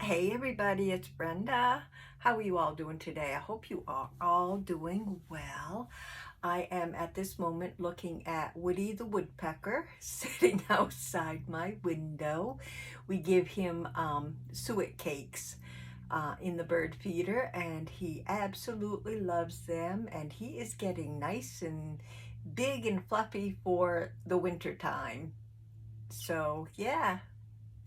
Hey everybody, it's Brenda. How are you all doing today? I hope you are all doing well. I am at this moment looking at Woody the Woodpecker sitting outside my window. We give him suet cakes in the bird feeder, and he absolutely loves them, and he is getting nice and big and fluffy for the winter time. So yeah,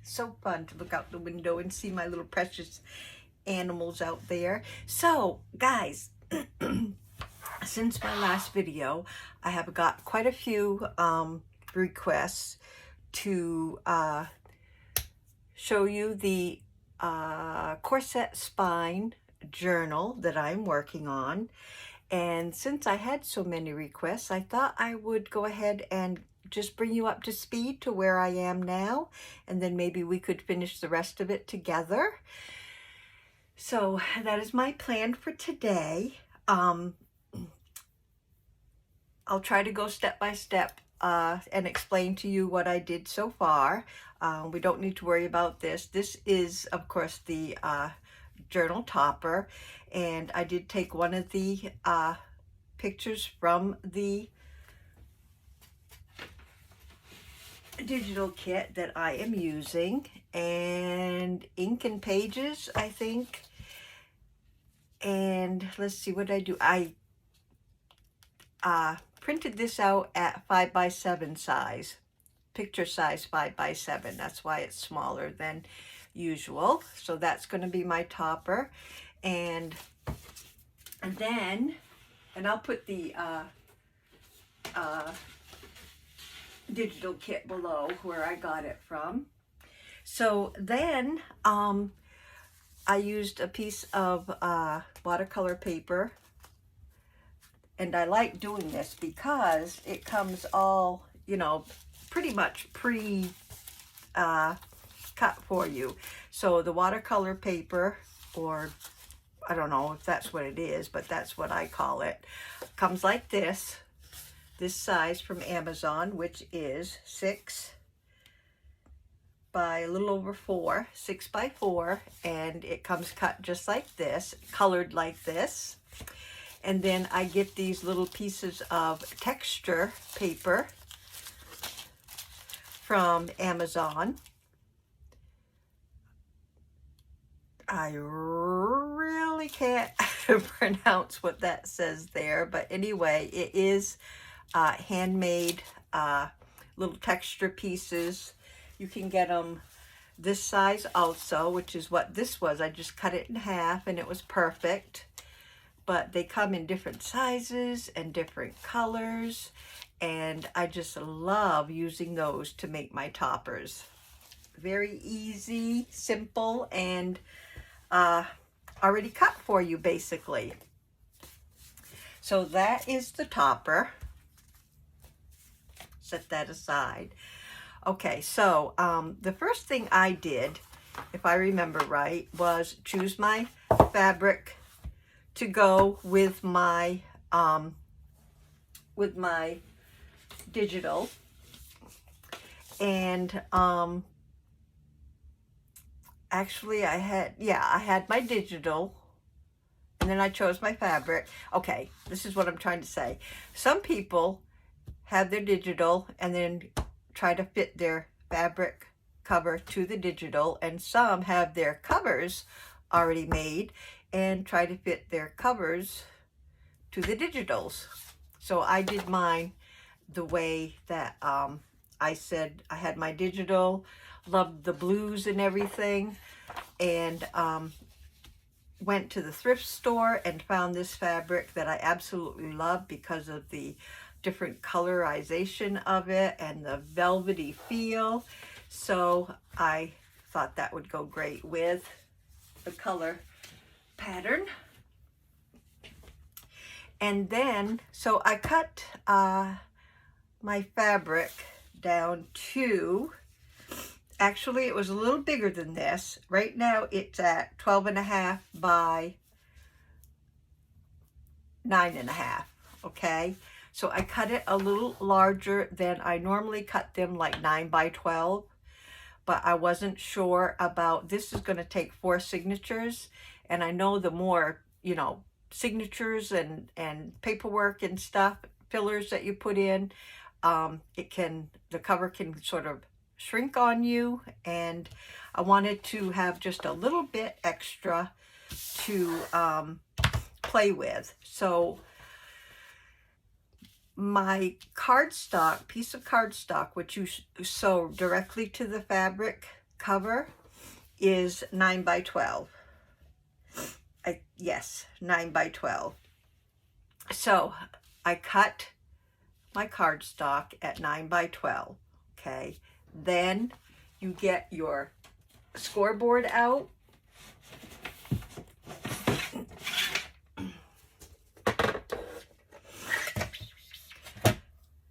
so fun to look out the window and see my little precious animals out there. So guys, since my last video, I have got quite a few requests to show you the Corset spine journal that I'm working on. And since I had so many requests, I thought I would go ahead and just bring you up to speed to where I am now, and then maybe we could finish the rest of it together. So that is my plan for today. I'll try to go step by step and explain to you what I did so far. We don't need to worry about this. This is, of course, the journal topper, and I did take one of the pictures from the digital kit that I am using, and ink and pages, I think. And let's see what I do. I printed this out at 5x7 size, picture size 5x7. That's why it's smaller than usual. So that's going to be my topper, and then I'll put the digital kit below where I got it from. So then I used a piece of watercolor paper, and I like doing this because it comes all, you know, pretty much cut for you. So the watercolor paper, or I don't know if that's what it is, but that's what I call it, comes like this size from Amazon, which is 6 by a little over 4, 6 by 4, and it comes cut just like this, colored like this. And then I get these little pieces of texture paper from Amazon. I really can't pronounce what that says there, but anyway, it is handmade little texture pieces. You can get them this size also, which is what this was. I just cut it in half and it was perfect. But they come in different sizes and different colors, and I just love using those to make my toppers. Very easy, simple, and already cut for you basically. So that is the topper. Set that aside. Okay, so the first thing I did, if I remember right, was choose my fabric to go with my digital. And actually I had my digital, and then I chose my fabric. Okay, this is what I'm trying to say. Some people have their digital and then try to fit their fabric cover to the digital, and some have their covers already made and try to fit their covers to the digitals. So I did mine the way that I said. I had my digital, loved the blues and everything, and went to the thrift store and found this fabric that I absolutely love because of the different colorization of it and the velvety feel. So I thought that would go great with the color pattern. And then, so I cut my fabric down to, actually it was a little bigger than this. Right now it's at 12.5 by 9.5, okay? So I cut it a little larger than I normally cut them, like 9 by 12. but I wasn't sure about, this is going to take 4 signatures, and I know the more, you know, signatures and paperwork and stuff, fillers that you put in, the cover can sort of shrink on you, and I wanted to have just a little bit extra to play with. So my cardstock, piece of cardstock, which you sew directly to the fabric cover, is 9 by 12. Yes, 9 by 12. So I cut my cardstock at 9 by 12. Okay, then you get your scoreboard out.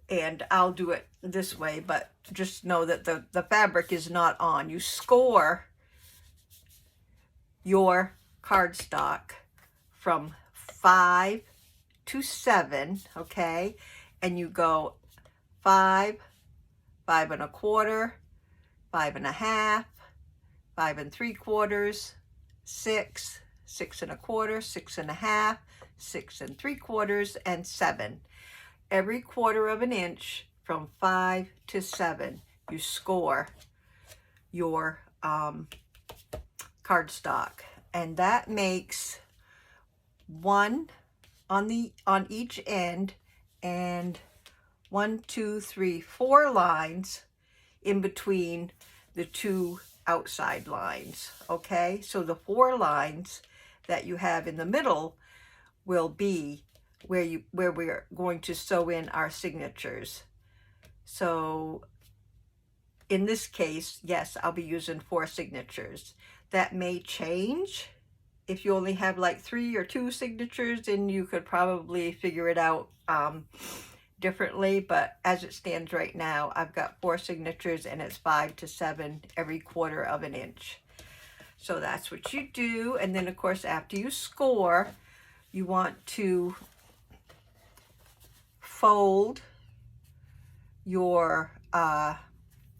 And I'll do it this way, but just know that the fabric is not on. You score your cardstock from 5 to 7, okay? And you go 5, 5 1/4, 5 1/2, 5 3/4, 6, 6 1/4, 6 1/2, 6 3/4, and 7. Every 1/4 of an inch from 5 to 7, you score your cardstock, and that makes 1 on each end, and 1, 2, 3, 4 lines in between the 2 outside lines. Okay, so the 4 lines that you have in the middle will be where we're going to sew in our signatures. So in this case, yes, I'll be using 4 signatures. That may change. If you only have like 3 or 2 signatures, then you could probably figure it out differently. But as it stands right now, I've got 4 signatures, and it's 5 to 7 every 1/4 of an inch. So that's what you do. And then of course, after you score, you want to fold your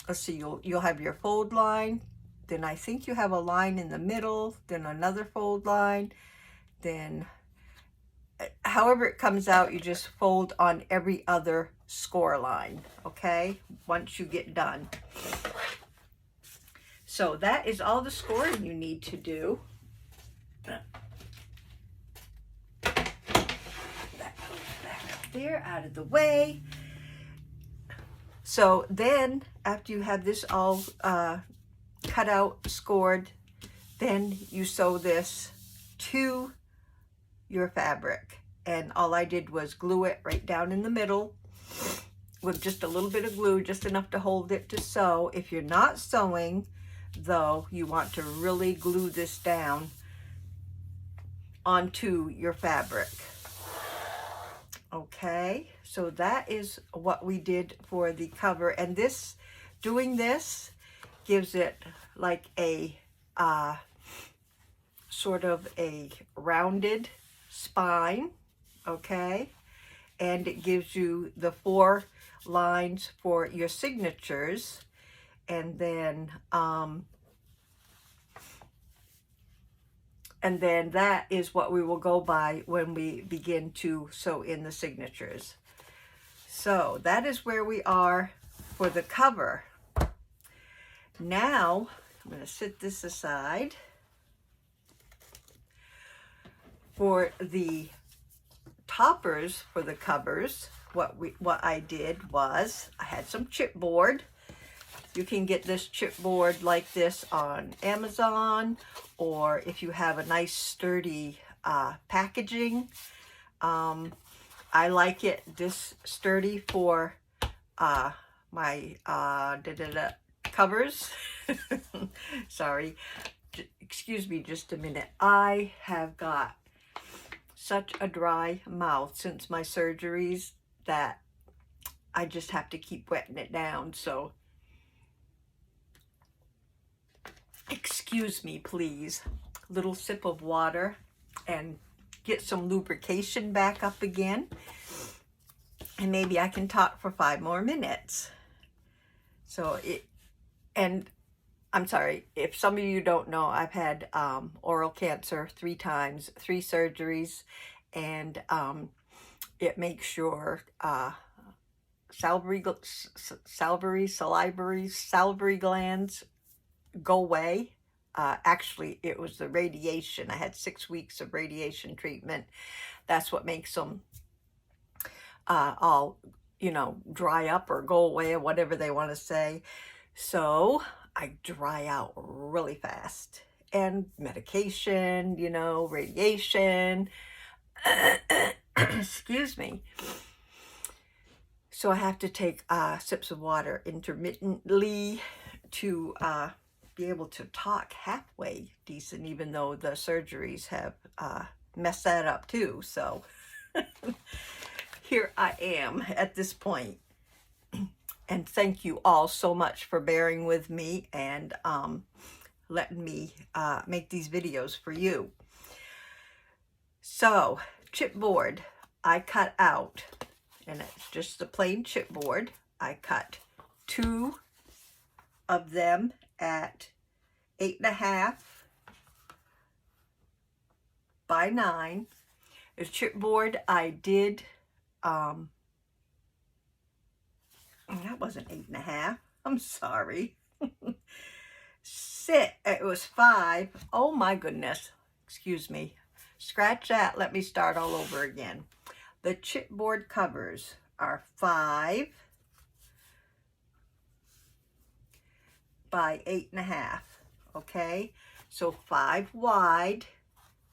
let's see, you'll have your fold line, then I think you have a line in the middle, then another fold line, then however it comes out, you just fold on every other score line, okay, once you get done. So that is all the scoring you need to do. There, out of the way. So then after you have this all cut out, scored, then you sew this to your fabric, and all I did was glue it right down in the middle with just a little bit of glue, just enough to hold it to sew. If you're not sewing though, you want to really glue this down onto your fabric. Okay, so that is what we did for the cover, and doing this gives it like a sort of a rounded spine, okay, and it gives you the 4 lines for your signatures, and then that is what we will go by when we begin to sew in the signatures. So that is where we are for the cover. Now I'm going to set this aside. For the toppers for the covers, what I did was I had some chipboard. You can get this chipboard like this on Amazon, or if you have a nice sturdy packaging. I like it this sturdy for my covers. Sorry, excuse me just a minute. I have got such a dry mouth since my surgeries that I just have to keep wetting it down. So excuse me, please. Little sip of water and get some lubrication back up again. And maybe I can talk for 5 more minutes. So and I'm sorry, if some of you don't know, I've had oral cancer 3 times, 3 surgeries, and it makes your salivary glands go away. Actually, it was the radiation. I had 6 weeks of radiation treatment. That's what makes them all, dry up or go away or whatever they want to say. So I dry out really fast. And medication, radiation. Excuse me. So I have to take sips of water intermittently to be able to talk halfway decent, even though the surgeries have messed that up too. So here I am at this point. And thank you all so much for bearing with me and letting me make these videos for you. So, chipboard, I cut out, and it's just the plain chipboard. I cut 2 of them at 8.5 by 9. The chipboard I did, that wasn't 8.5. I'm sorry. It was 5. Oh my goodness. Excuse me. Scratch that. Let me start all over again. The chipboard covers are 5 by 8.5. Okay. So 5 wide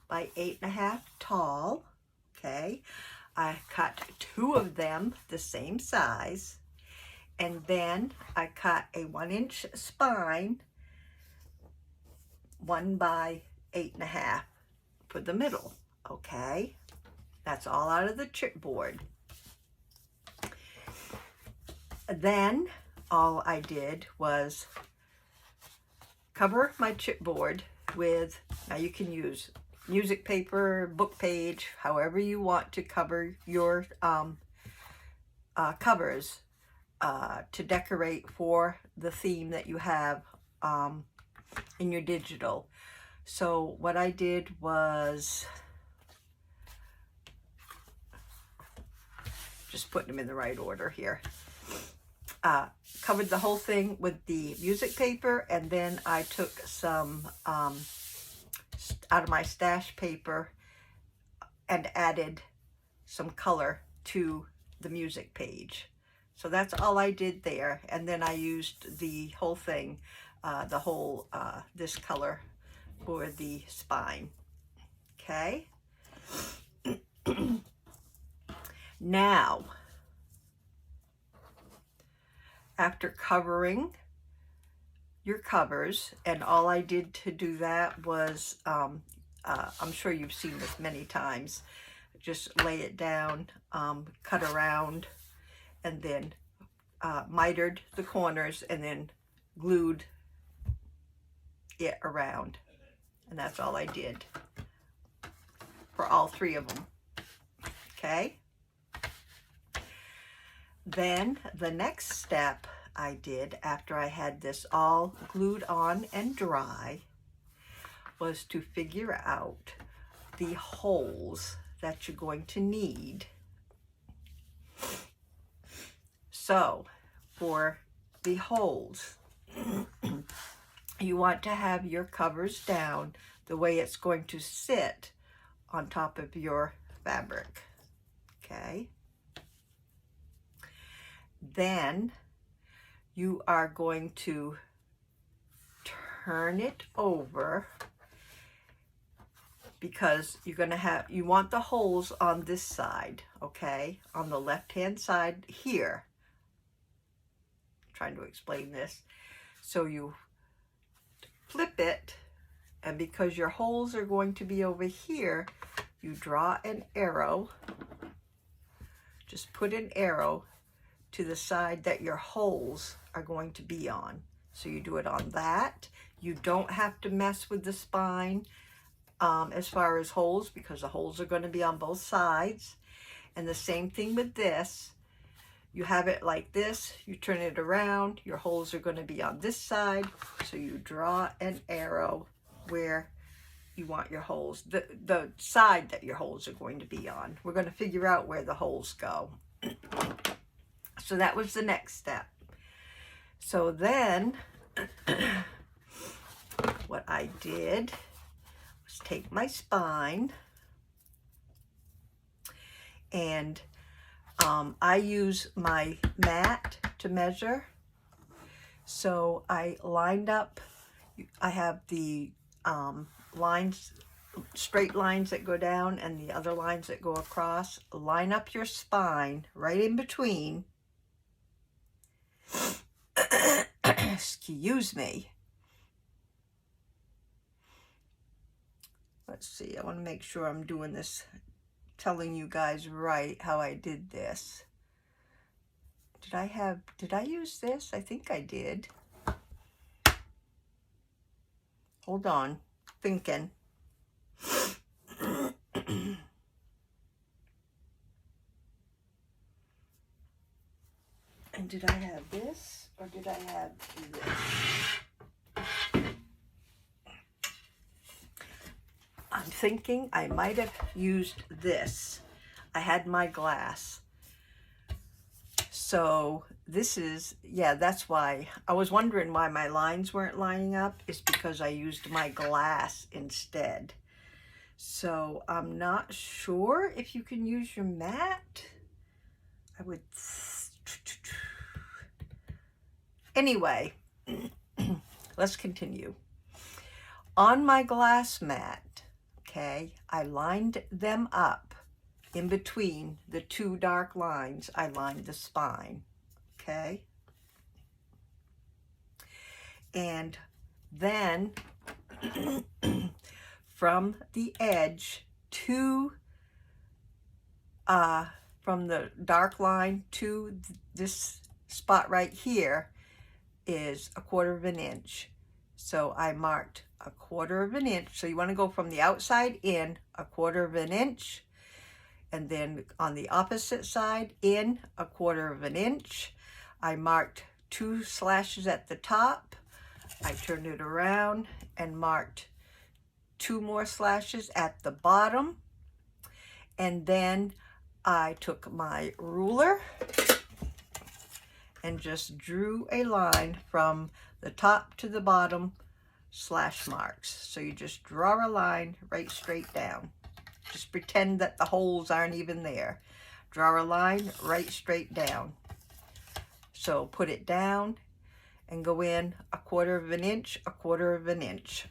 by 8.5 tall. Okay. I cut 2 of them the same size. And then I cut a 1-inch spine, 1 by 8.5 for the middle, okay? That's all out of the chipboard. Then all I did was cover my chipboard with, now you can use music paper, book page, however you want to cover your covers to decorate for the theme that you have in your digital. So what I did was just putting them in the right order here. Covered the whole thing with the music paper, and then I took some out of my stash paper and added some color to the music page. So that's all I did there, and then I used the whole thing, this color for the spine. Okay. Now, after covering your covers, and all I did to do that was, I'm sure you've seen this many times, just lay it down, cut around, and then mitered the corners, and then glued it around. And that's all I did for all 3 of them. Okay. Then the next step I did after I had this all glued on and dry was to figure out the holes that you're going to need. So for the holes, you want to have your covers down the way it's going to sit on top of your fabric. Okay. Then you are going to turn it over, because you're going to you want the holes on this side, okay? On the left-hand side here. I'm trying to explain this. So you flip it, and because your holes are going to be over here, you draw an arrow. Just put an arrow to the side that your holes are going to be on. So you do it on that. You don't have to mess with the spine as far as holes, because the holes are going to be on both sides. And the same thing with this. you have it like this, you turn it around, your holes are going to be on this side, so you draw an arrow where you want your holes, the side that your holes are going to be on. We're going to figure out where the holes go. So that was the next step. So then what I did was take my spine, and I use my mat to measure. So I lined up, I have the lines, straight lines that go down and the other lines that go across. Line up your spine right in between. Excuse me. Let's see, I want to make sure I'm doing this, telling you guys right how I did this. Did I use this? I think I did. Hold on, thinking. And did I have this or did I have this? I'm thinking I might have used this. I had my glass. So this is, yeah, that's why. I was wondering why my lines weren't lining up. It's because I used my glass instead. So I'm not sure if you can use your mat. I would... Anyway, let's continue. On my glass mat, okay, I lined them up. In between the two dark lines, I lined the spine, okay? And then from the edge to, from the dark line to this spot right here is 1/4 of an inch. So I marked 1/4 of an inch. So you want to go from the outside in 1/4 of an inch. And then on the opposite side, in 1/4 of an inch. I marked 2 slashes at the top. I turned it around and marked 2 more slashes at the bottom. And then I took my ruler and just drew a line from the top to the bottom, slash marks. So you just draw a line right straight down. Just pretend that the holes aren't even there. Draw a line right straight down. So put it down and go in 1/4 of an inch, 1/4 of an inch.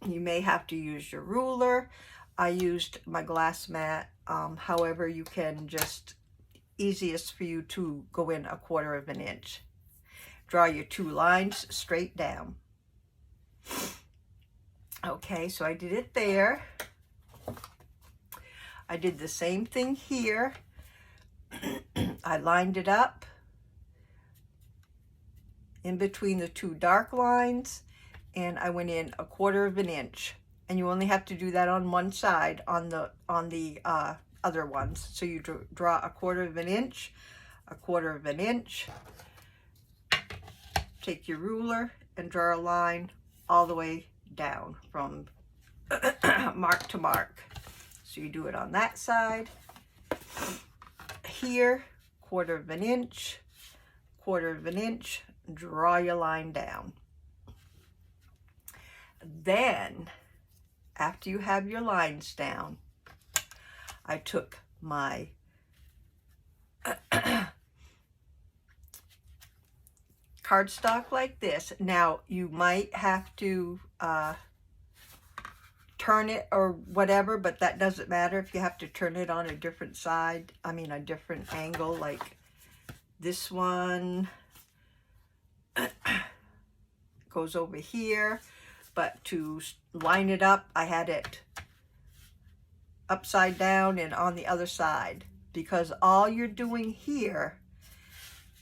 You may have to use your ruler. I used my glass mat. However, you can just, easiest for you to go in 1/4 of an inch. Draw your 2 lines straight down. Okay, so I did it there. I did the same thing here. I lined it up in between the 2 dark lines, and I went in 1/4 of an inch. And you only have to do that on one side, on the other ones. So you draw 1/4 of an inch, 1/4 of an inch. Take your ruler and draw a line all the way down from mark to mark. So you do it on that side. Here, 1/4 of an inch, 1/4 of an inch, draw your line down. Then, after you have your lines down, I took my cardstock like this. Now, you might have to turn it or whatever, but that doesn't matter if you have to turn it on a different side. I mean, a different angle, like this one goes over here. But to line it up, I had it upside down and on the other side, because all you're doing here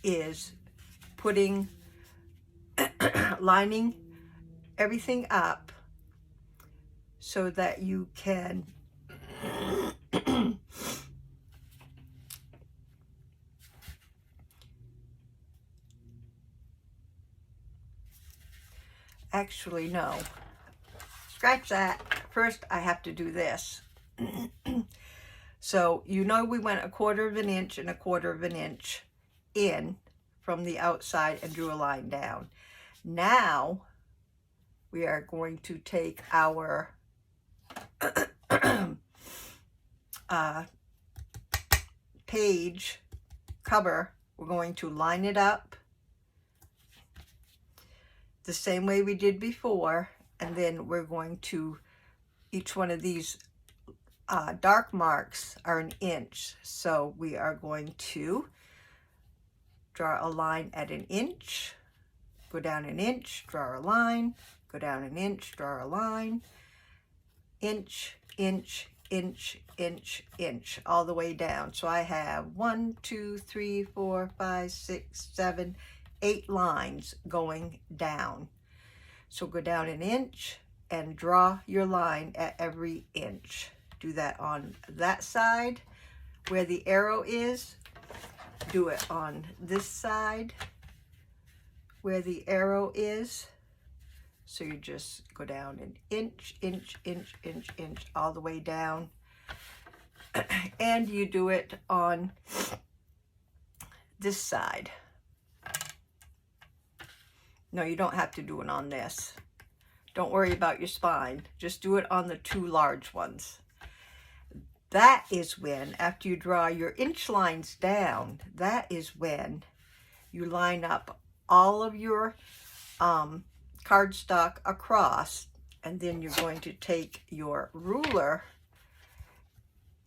is putting, lining everything up so that you can actually, no. Scratch that. First, I have to do this. So, you know we went 1/4 of an inch and 1/4 of an inch in from the outside and drew a line down. Now, we are going to take our page cover. We're going to line it up the same way we did before, and then we're going to, each one of these dark marks are 1 inch, so we are going to draw a line at 1 inch, go down 1 inch, draw a line, go down 1 inch, draw a line, inch, inch, inch, inch, inch, all the way down. So I have 1, 2, 3, 4, 5, 6, 7, 8 lines going down. So go down 1 inch and draw your line at every inch. Do that on that side where the arrow is. Do it on this side where the arrow is. So you just go down 1 inch, inch, inch, inch, inch, all the way down. And you do it on this side. No, you don't have to do it on this. Don't worry about your spine. Just do it on the 2 large ones. That is when, after you draw your inch lines down, that is when you line up all of your cardstock across, and then you're going to take your ruler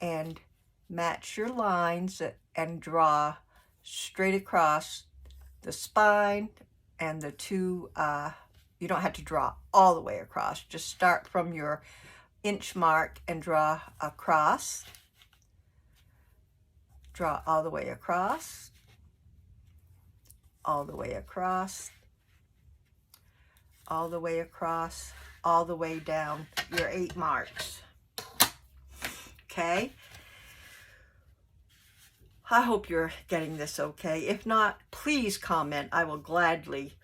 and match your lines and draw straight across the spine and the 2, you don't have to draw all the way across. Just start from your inch mark and draw across. Draw all the way across, all the way across, all the way across, all the way down your 8 marks. Okay? I hope you're getting this okay. If not, please comment. I will gladly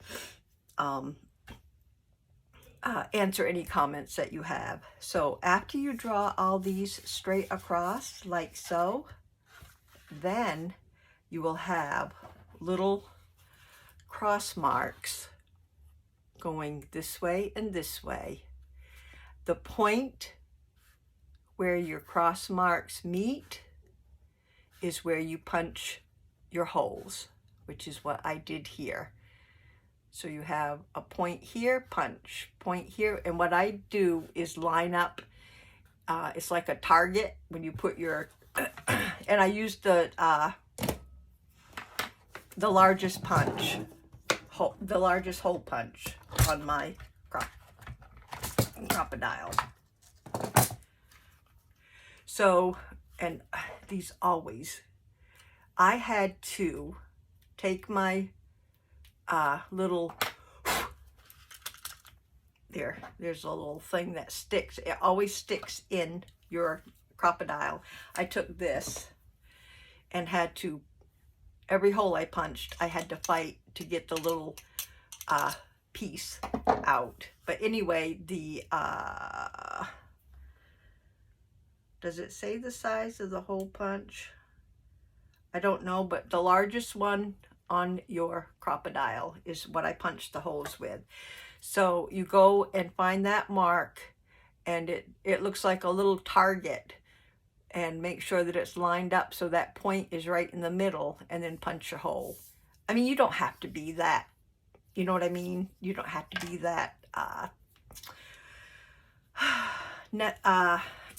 answer any comments that you have. So after you draw all these straight across like so, then you will have little cross marks going this way and this way. The point where your cross marks meet is where you punch your holes, which is what I did here. So you have a point here, punch, point here, and what I do is line up, it's like a target when you put your, and I use the largest punch, the largest hole punch on my crocodile. So, and these always, I had to take my little, there's a little thing that sticks. It always sticks in your crocodile. I took this and had to, every hole I punched, I had to fight to get the little piece out. But anyway, the, does it say the size of the hole punch? I don't know, but the largest one on your crocodile is what I punched the holes with. So you go and find that mark, and it looks like a little target, and make sure that it's lined up so that point is right in the middle, and then punch your hole. I mean, you don't have to be that, you know what I mean? You don't have to be that,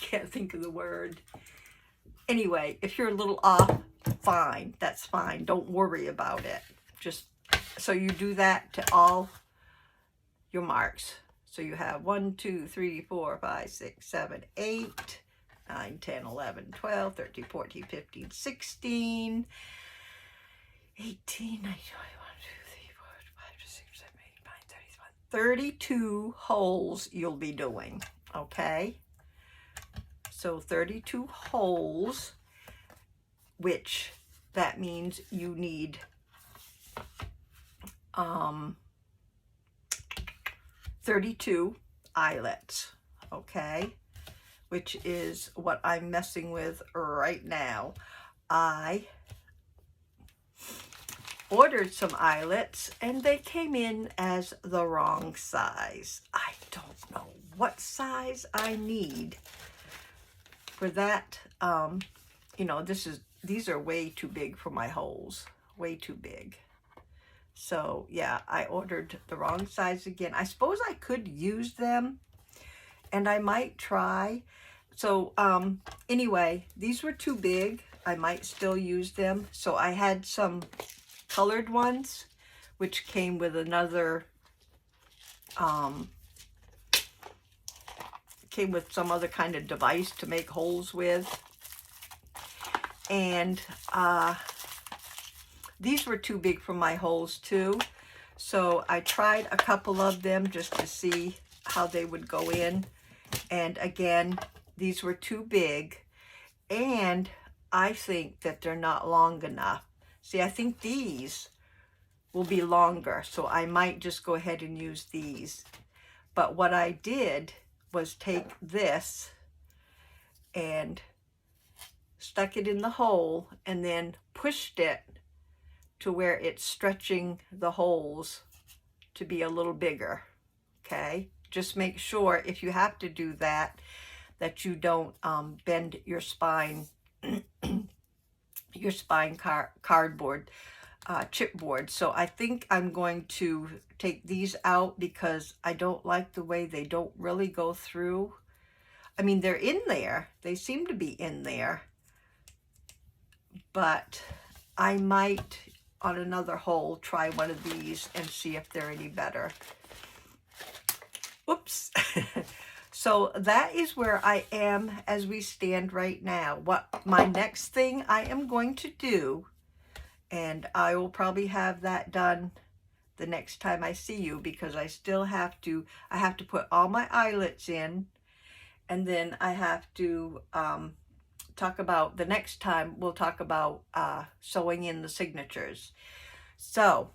can't think of the word. Anyway, if you're a little off, fine, that's fine. Don't worry about it. Just, so you do that to all your marks. So you have 1, 2, 3, 4, 5, 6, 7, 8, 9, 10, 11, 12, 13, 14, 15, 16, 18, 19, 20, 21, 2, 3, 4, 5, 6, 7, 8, 9, 10, 11, 32 holes you'll be doing, okay? So 32 holes, which that means you need 32 eyelets, okay, which is what I'm messing with right now. I ordered some eyelets and they came in as the wrong size. I don't know what size I need for that. You know, these are way too big for my holes, way too big. So yeah, I ordered the wrong size again. I suppose I could use them, and I might try. So anyway, these were too big. I might still use them. So I had some colored ones, which came with another, came with some other kind of device to make holes with. And these were too big for my holes too. So I tried a couple of them just to see how they would go in. And again, these were too big. And I think that they're not long enough. See, I think these will be longer. So I might just go ahead and use these. But what I did was take this and stuck it in the hole and then pushed it to where it's stretching the holes to be a little bigger, okay? Just make sure, if you have to do that, that you don't bend your spine, cardboard, chipboard. So I think I'm going to take these out because I don't like the way they don't really go through. I mean, they're in there. They seem to be in there. But I might, on another hole, try one of these and see if they're any better. Oops. So that is where I am as we stand right now. What my next thing I am going to do, and I will probably have that done the next time I see you, because I still have to, I have to put all my eyelets in, and then I have to talk about, the next time we'll talk about sewing in the signatures. So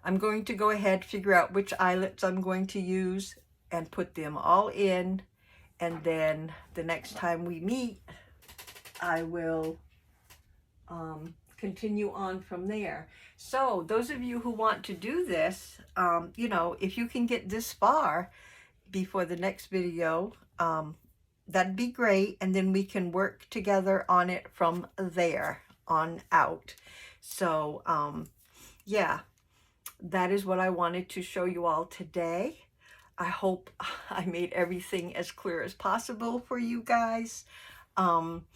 I'm going to go ahead, figure out which eyelets I'm going to use and put them all in, and then the next time we meet I will continue on from there. So those of you who want to do this, you know, if you can get this far before the next video, that'd be great, and then we can work together on it from there on out. So yeah, that is what I wanted to show you all today. I hope I made everything as clear as possible for you guys. And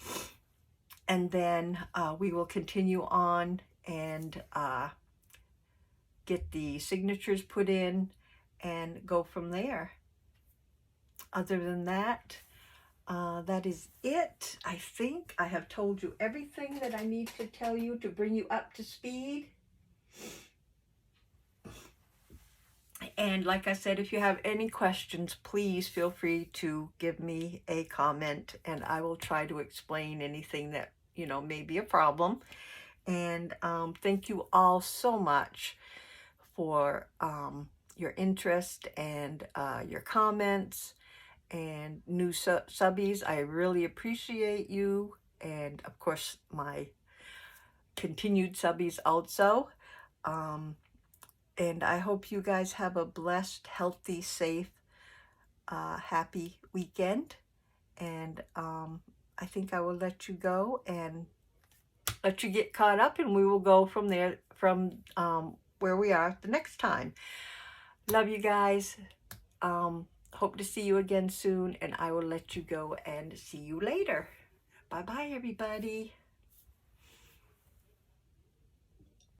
then we will continue on and get the signatures put in and go from there. Other than that, that is it. I think I have told you everything that I need to tell you to bring you up to speed. And like I said, if you have any questions, please feel free to give me a comment, and I will try to explain anything that, you know, may be a problem. And thank you all so much for your interest and your comments and new subbies. I really appreciate you, and of course my continued subbies also. And I hope you guys have a blessed, healthy, safe, happy weekend. And I think I will let you go and let you get caught up, and we will go from there, from where we are the next time. Love you guys. Hope to see you again soon, and I will let you go and see you later. Bye-bye, everybody.